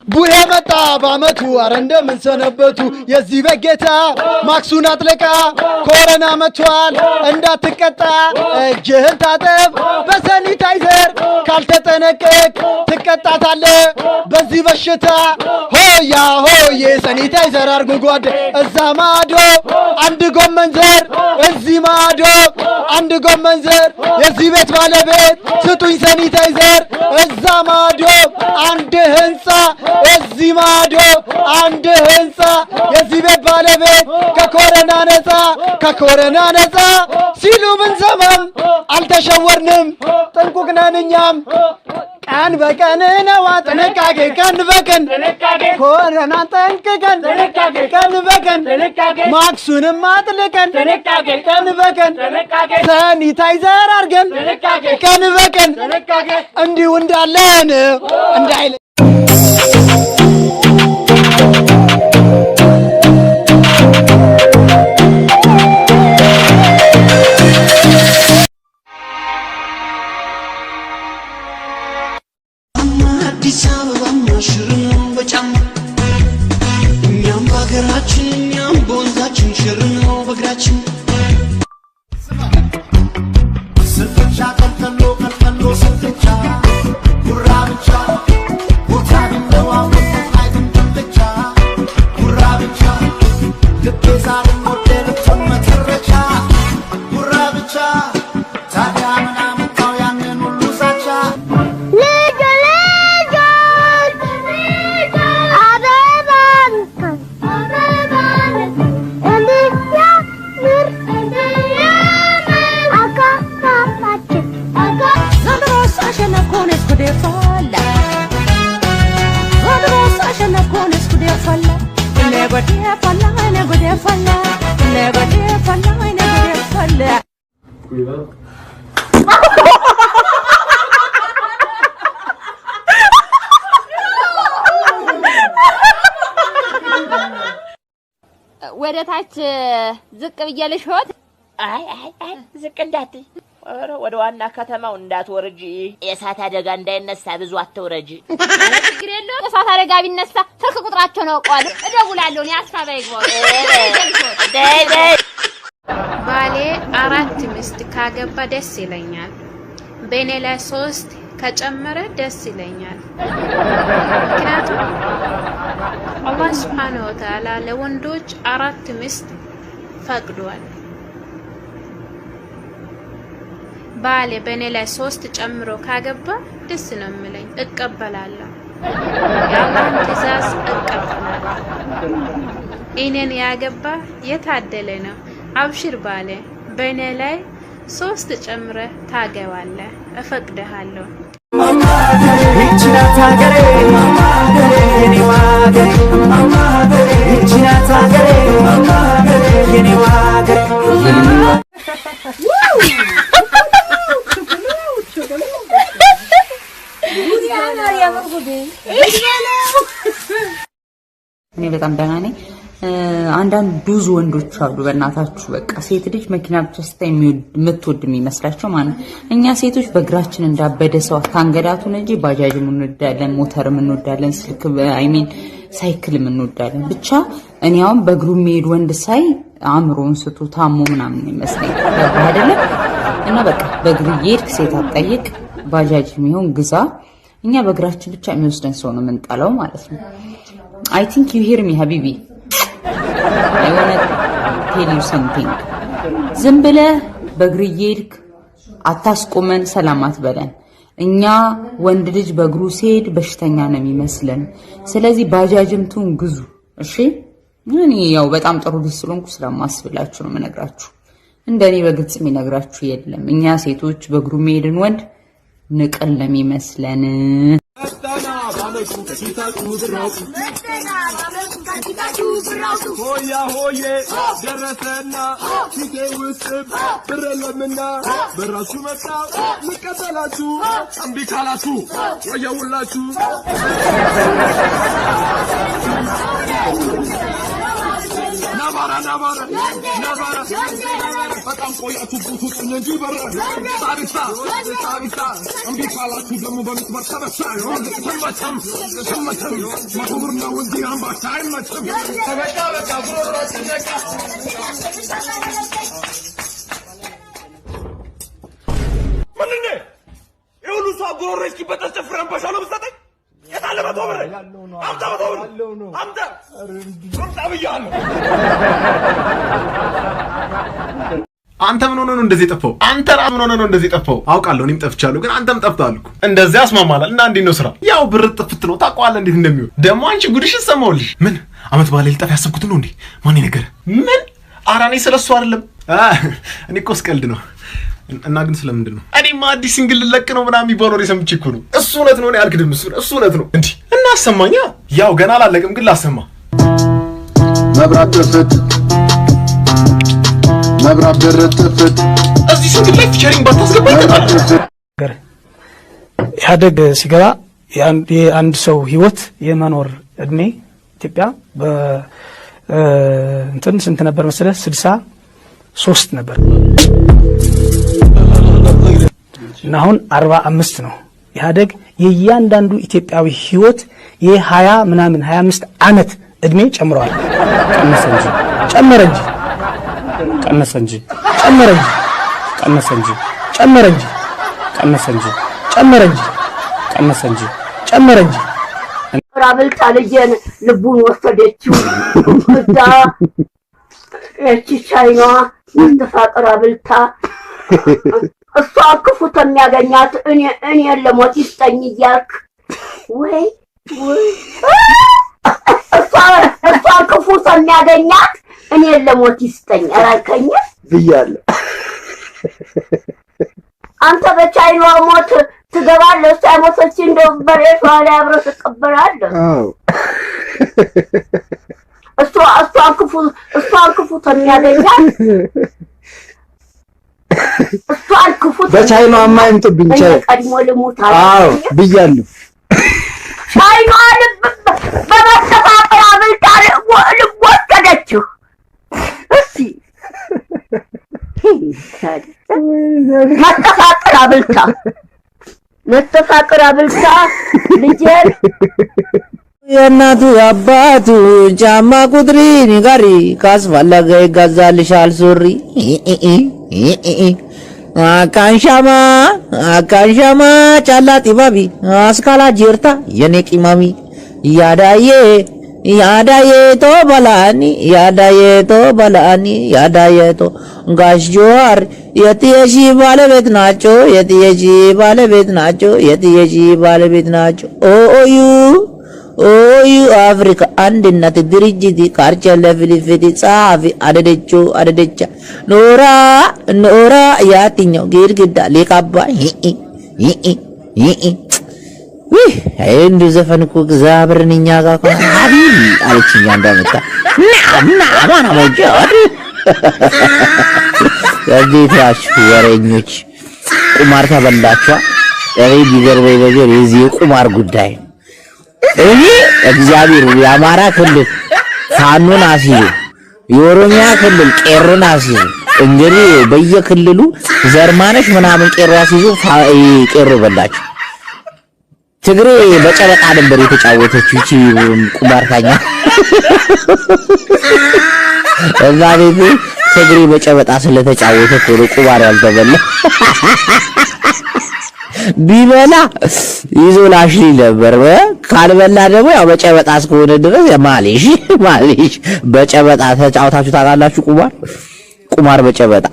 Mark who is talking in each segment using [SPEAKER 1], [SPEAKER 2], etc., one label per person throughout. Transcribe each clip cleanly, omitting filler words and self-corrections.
[SPEAKER 1] ቡሄ መጣ ባመቱ አረ እንደምን ሰነበቱ የዚህ በጌታ ማክሱን አጥለቃ ኮረና መቷል እንዳትቀጣ እጅህን ታጠብ በሳኒታይዘር ካልተጠነቀቅ ትቀጣታለህ በዚህ በሽታ ሆያ ሆዬ ሳኒታይዘር አርጉ ጓድ እዛ ማዶ አንድ ጎመን ዘር እዚህ ማዶ አንድ ጎመን ዘር የዚህ ቤት ባለቤት ስጡኝ ሳኒታይዘር እዛ ማዶ አንድ ህንጻ እዚህ ማዶ አንድ ህንጻ የዚህ ቤት ባለቤት ከኮረና ነፃ ሲሉ ብንሰማም አልተሸወርንም ጥንቁቅ ነን እኛም ቀን በቀን ነው ጥንቃቄ ቀን በቀን ኮረና ጠንቅቀን ቀን በቀን ማክሱንም አጥልቀን ቀን በቀን ሳኒታይዘር አርገን ቀን በቀን እንዲሁ እንዳለን እንዳይለ
[SPEAKER 2] ወደታች ዝቅ ብየልሽ ሆት
[SPEAKER 3] አይ ዝቅ እንዳትይ ወደ ዋና ከተማው እንዳትወርጂ የእሳት አደጋ እንዳይነሳ ብዙ አትወረጂ
[SPEAKER 2] ችግር የለውም የእሳት አደጋ ቢነሳ ስልክ ቁጥራቸውን አውቀዋለሁ እደውላለሁ ያስፋባ ይግባው
[SPEAKER 4] ባሌ 4 ሚስት ካገባ ደስ ይለኛል በእኔ ላይ 3 ከጨመረ ደስ ይለኛል ምክንያቱም አላህ Subhanahu Wa Ta'ala ለወንዶች 4 ሚስት ፈቅዷል ባሌ በእኔ ላይ 3 ጨምሮ ካገባ ደስ ነው የሚለኝ እቀበላለሁ የአላህን ትእዛዝ እቀበላለሁ እኔን ያገባ የታደለ ነው አብሽር ባሌ በእኔ ላይ 3 ጨምረ ታገባለህ እፈቅድሃለሁ
[SPEAKER 5] ይችላል ሀገሬ የኔ ዋገሬ ይችላል ሀገሬ የኔ ዋገሬ
[SPEAKER 6] እኔ በጣም ደህና ነኝ አንዳንድ ብዙ ወንዶች አሉ በእናታችሁ በቃ ሴት ልጅ መኪና ብቻ ስታይ የምትወድ የሚመስላቸው ማለት እኛ ሴቶች በእግራችን እንዳበደ ሰው ታንገዳቱን እንጂ ባጃጅም እንወዳለን ሞተርም እንወዳለን ስልክ አይሚን ሳይክልም እንወዳለን ብቻ እኔ አሁን በእግሩ የሚሄድ ወንድ ሳይ አምሮን ስቶ ታሞ ምናምን ይመስለኝ አይደለ እና በቃ በእግሩ ይሄድ ሴት አጠይቅ ባጃጅም ይሁን ግዛ እኛ በእግራችን ብቻ የሚወስደን ሰው ነው የምንጣለው ማለት ነው I think you hear me habibi I want to tell you something ዝም ብለህ በእግር ይሄድክ አታስቆመን ሰላማት በለን እኛ ወንድ ልጅ በእግሩ ሲሄድ በሽተኛ ነው የሚመስለን ስለዚህ ባጃጅም ቱን ግዙ እሺ እኔ ያው በጣም ጥሩ ልጅ ስለሆንኩ ስለማስብላችሁ ነው መነግራችሁ እንደኔ በግልጽ የሚነግራችሁ የለም እኛ ሴቶች በእግሩ የሚሄድን ወንድ ንቀል ለሚመስለን
[SPEAKER 7] ሆያ ሆዬ ደረሰና ፊቴ ውስጥ ብረለምና በራሱ መጣ ልቀበላችሁ እምቢ ካላችሁ ወየውላችሁ ናባራ በጣም ከቆያችሁ ቡቱን እንጂ በረ ሳቢሳ እምቢ ካላችሁ ደግሞ በምትመር ተበሳ ሰመተም ማክብር ነው እንጂ አምባሻ አይመችም ተበቃ ጉሮሮ ሲነቃ ምንድን ነው የሁሉ ሰው ጉሮሮ እስኪበጠስ ጨፍረህ አምባሻ ነው የምትሰጠኝ? የታለ መቶ ብር አምጣ መቶ ብር አምጣ ብያለሁ።
[SPEAKER 8] አንተ ምን ሆነ ነው እንደዚህ ጠፋው? አንተ ምን ሆነ ነው እንደዚህ ጠፋው? አውቃለሁ እኔም ጠፍቻለሁ፣ ግን አንተም ጠፍተሃል እኮ። እንደዚህ ያስማማናል እና እንዴት ነው ስራ? ያው ብር ጥፍት ነው ታውቀዋለህ እንዴት እንደሚሆን። ደግሞ አንቺ ጉድሽን ሰማሁልሽ። ምን አመት ባለ ልጠፍ ያሰብኩት ነው እንዴ? ማን ይነገር? ምን ኧረ እኔ ስለሱ አይደለም። እኔ እኮ ስቀልድ ነው። እና ግን ስለምንድን ነው? እኔማ አዲስ ሲንግል ልለቅ ነው ምናምን የሚባለው ነው ሰምቼ እኮ ነው። እሱ እውነት ነው። እኔ አልክድም። እሱ እውነት ነው። እንዴ እና አሰማኛ። ያው ገና አላለቅም፣ ግን ላሰማ።
[SPEAKER 7] መብራት ተፈት መብራት ደረተፈት
[SPEAKER 8] እዚህ ሲንግል ላይ ፊቸሪንግ ባታስገባ ይቀጣል።
[SPEAKER 1] ኢህአዴግ ሲገባ የአንድ ሰው ህይወት የመኖር እድሜ ኢትዮጵያ እንትን ስንት ነበር መሰለህ? 63 ነበር እና አሁን 45 ነው። ኢህአዴግ የእያንዳንዱ ኢትዮጵያዊ ህይወት የ20 ምናምን 25 ዓመት እድሜ ጨምሯል። ቀነሰ እንጂ ጨመረ እንጂ ቀነሰ እንጂ ጨመረ እንጂ ቀነሰ እንጂ ጨመረ እንጂ ቀነሰ እንጂ ጨመረ እንጂ ቀነሰ እንጂ ጨመረ እንጂ
[SPEAKER 3] ራብልታ ልጄን ልቡን ወሰደችው። እዛ እቺ ቻይና ምትፋቅራ ብልታ እሷ ክፉ ተሚያገኛት እኔ ለሞት ይስጠኝ እያልክ ወይ እሷ ክፉ ተሚያገኛት እኔ ለሞት ይስጠኝ አላልከኝ
[SPEAKER 1] ብያለሁ።
[SPEAKER 3] አንተ በቻይና ሞት ትገባለህ። እሷ ሞተች እንደው በሬቷ ላይ አብረህ ትቀበላለህ። እሷን ክፉ ተሚያገኛት እሷን ክፉ
[SPEAKER 1] በቻይና ማይምጥብኝ
[SPEAKER 3] ቀድሞ ልሙት
[SPEAKER 1] ብያለሁ።
[SPEAKER 3] ቻይና በመተፋቀር አብልጣ ልብ ወሰደችው። እስቲ መተፋቀር አብልታ ልጄን
[SPEAKER 9] የእናቱ አባቱ ጫማ ቁጥሪ ንገሪ ካስፈለገ ይገዛልሻል ሱሪ አካንሻማ ጫላ ጢባቢ አስካላ ጅርታ የኔ ቂማሚ ያዳዬ ቶ በላኒ ቶ ጋሽ ጆሃር የትየሺ ባለቤት ናቸው ኦዩ አፍሪካ አንድነት ድርጅት ካርቸለ ፊሊፊቲ ጸሐፊ አደደቻ ኖራ ያትኛው ግድግዳ ሊቀባ እንዱ ዘፈን እኮ እግዚአብሔርን እኛ ጋር እኮ ሀቢብ አለችኝ አንዳመጣ ማና ወጀር ያጌታችሁ ወሬኞች ቁማር ተበላችኋ። ቢገርበኝ ነገር የዚህ የቁማር ጉዳይ እኔ እግዚአብሔር የአማራ ክልል ፋኖን አስይዞ የኦሮሚያ ክልል ቄሮን አስይዞ እንግዲህ በየክልሉ ዘርማነሽ ምናምን ቄሮ አስይዞ ቄሮ በላችሁ። ትግሬ በጨረቃ ነበር የተጫወተችው እቺ ቁማርታኛ እዛ ቤት ትግሬ በጨበጣ ስለተጫወተች ወደ ቁማር ያልተበላ ቢበላ ይዞ ላሽ ነበር። ካልበላ ደግሞ ያው በጨበጣ እስከሆነ ድረስ ማሌሽ በጨበጣ ተጫውታችሁ ታውቃላችሁ? ቁማር በጨበጣ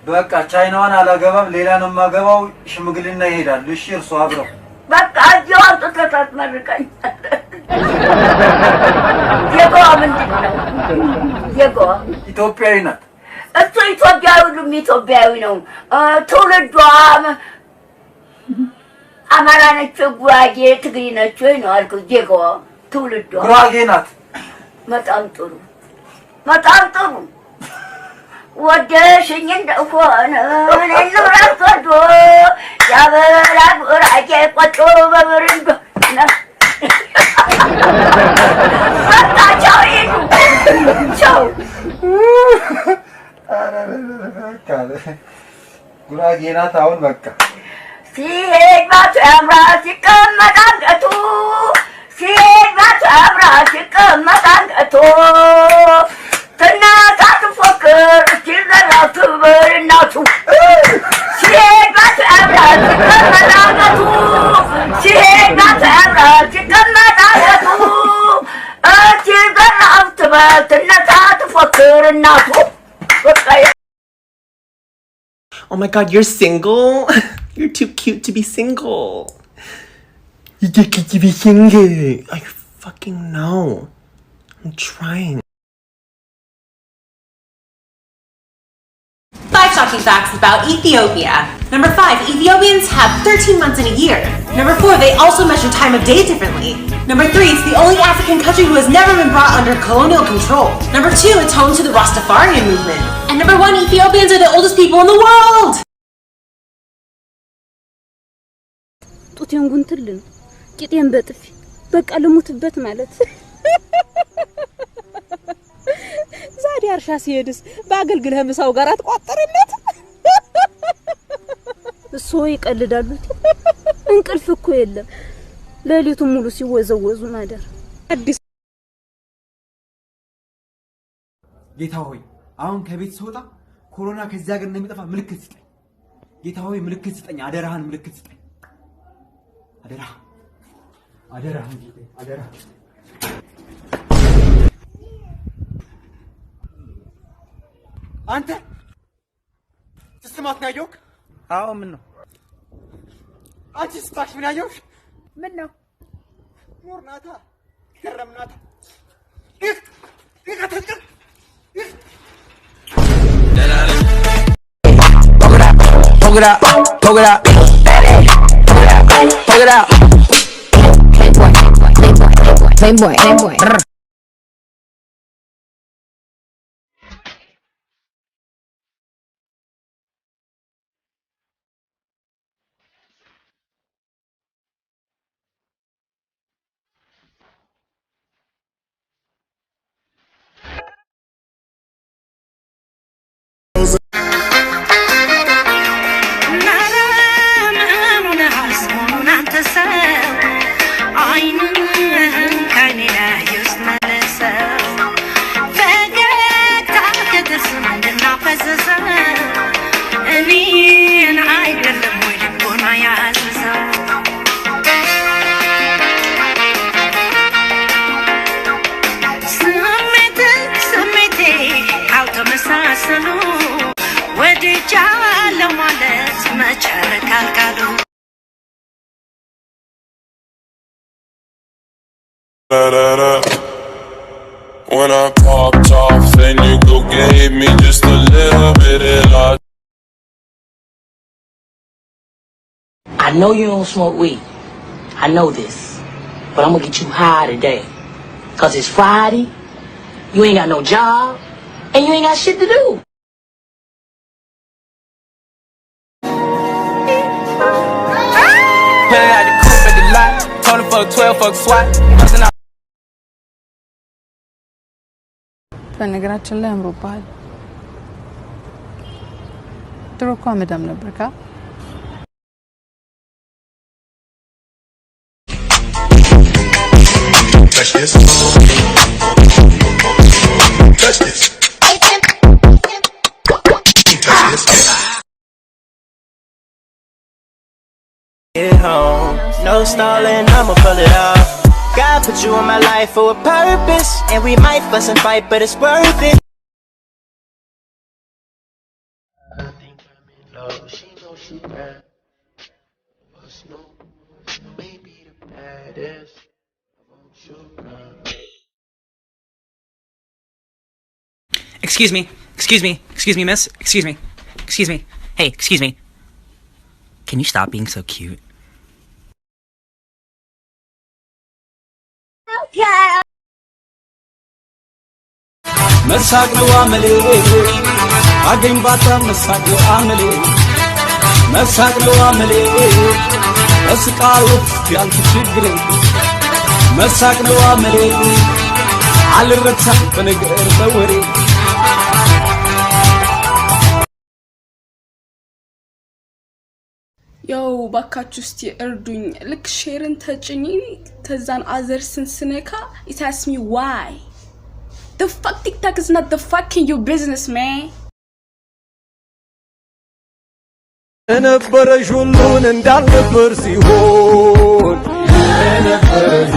[SPEAKER 10] በቃ ቻይናዋን አላገባም፣ ሌላ ነው የማገባው። ሽምግልና ይሄዳል። እሺ እርሱ አብረው
[SPEAKER 3] በቃ እዚሁ አውጥተህ ታስመርቀኝ። የጎዋ ምንድን ነው? የጎዋ
[SPEAKER 10] ኢትዮጵያዊ ናት።
[SPEAKER 3] እሱ ኢትዮጵያዊ ሁሉም ኢትዮጵያዊ ነው። ትውልዷ አማራ ነች፣ ጉራጌ፣ ትግሪ ነች ወይ ነው አልኩት። ዜጋዋ ትውልዷ
[SPEAKER 10] ጉራጌ ናት።
[SPEAKER 3] በጣም ጥሩ ወደሽኝ እንደሆነ እኔን ልብራት ወዶ ያበላ ጉራጌ ቆጮ በብርንዶ በቃ ቻው ሂዱ ቻው
[SPEAKER 10] ናት አሁን በቃ
[SPEAKER 11] ሲሄድ ባትያምራ ሲቀመጥ አንገቱ ሲሄድ ባትያምራ ሲቀመጥ አንገቱ ትናት አትፎክር ሲዘራው ትብር እናቱ ሲሄድ ባትያምራ ሲቀመጥ አንገቱ ሲሄድ ባትያምራ ሲቀመጥ አንገቱ ሲዘራው ትብር ትናት አትፎክር እናቱ
[SPEAKER 12] Oh my god, you're single? You're too cute to be single. You're too cute to be single. I fucking know. I'm trying.
[SPEAKER 13] 5 shocking facts about Ethiopia. Number 5, Ethiopians have 13 months in a year. Number 4, they also measure time of day differently. Number 3, it's the only African country who has never been brought under colonial control. Number 2, it's home to the Rastafarian movement. And number 1, Ethiopians are the oldest people in the world!
[SPEAKER 14] ጡቴን ጉንትልን ቂጤን በጥፊ በቃ ልሙትበት ማለት ዛሬ አርሻ ሲሄድስ ባገልግልህ ምሳው ጋር አትቋጠርለት እሱ ይቀልዳሉ እንቅልፍ እኮ የለም ሌሊቱን ሙሉ ሲወዘወዙ ማደር አዲስ
[SPEAKER 10] ጌታ ሆይ አሁን ከቤት ስወጣ ኮሮና ከዚህ ሀገር እንደሚጠፋ ምልክት ስጠኝ ጌታ ሆይ ምልክት ስጠኝ አደራህን ምልክት ስጠኝ አደራ አደራ አደራ አንተ ስስማት ነው ያየሁት አዎ ምን ነው አንቺ ስታሽ ምን ያየሁት ምን ነው ኖርናታ ገረምናታ ይቀጥል Poke it out, poke it out, poke it out. Playboy.
[SPEAKER 15] When I popped off and you go gave me just a little bit of love.
[SPEAKER 16] I know you don't smoke weed. I know this. But I'm gonna get you high today. Cause it's Friday, you ain't got no job, and you ain't got shit to do.
[SPEAKER 5] Put it out the coupe at the lot. Told him fuck 12, fuck SWAT.
[SPEAKER 17] በነገራችን ላይ አምሮባል ድሮ እኮ አመዳም ነበርካ
[SPEAKER 7] Touch this. Touch this. Touch this.
[SPEAKER 5] Get home, no stalling, I'ma pull it off. God put you in my life for a purpose, and we might fuss and fight, but it's worth it. I think I'm in love, she knows she bad. What's new? You may be the baddest. I want you now.
[SPEAKER 18] Excuse me, miss. Excuse me. Hey, excuse me. Can you stop being so cute?
[SPEAKER 5] መሳቅ ነው አመሌ አገኝ ባታ መሳቅ ነው አመሌ መሳቅ ነው አመሌ እስቃለሁ ያልኩ ችግር መሳቅ ነው አመሌ አልረሳም በነገር በወሬ
[SPEAKER 19] ያው ባካችሁ እስቲ እርዱኝ ልክ ሼርን ተጭኝ ተዛን አዘርስን ስነካ it asks me why the fuck TikTok is not the fucking your business man
[SPEAKER 20] እነበረሽ ሁሉን እንዳልነበር ሲሆን እነበረሽ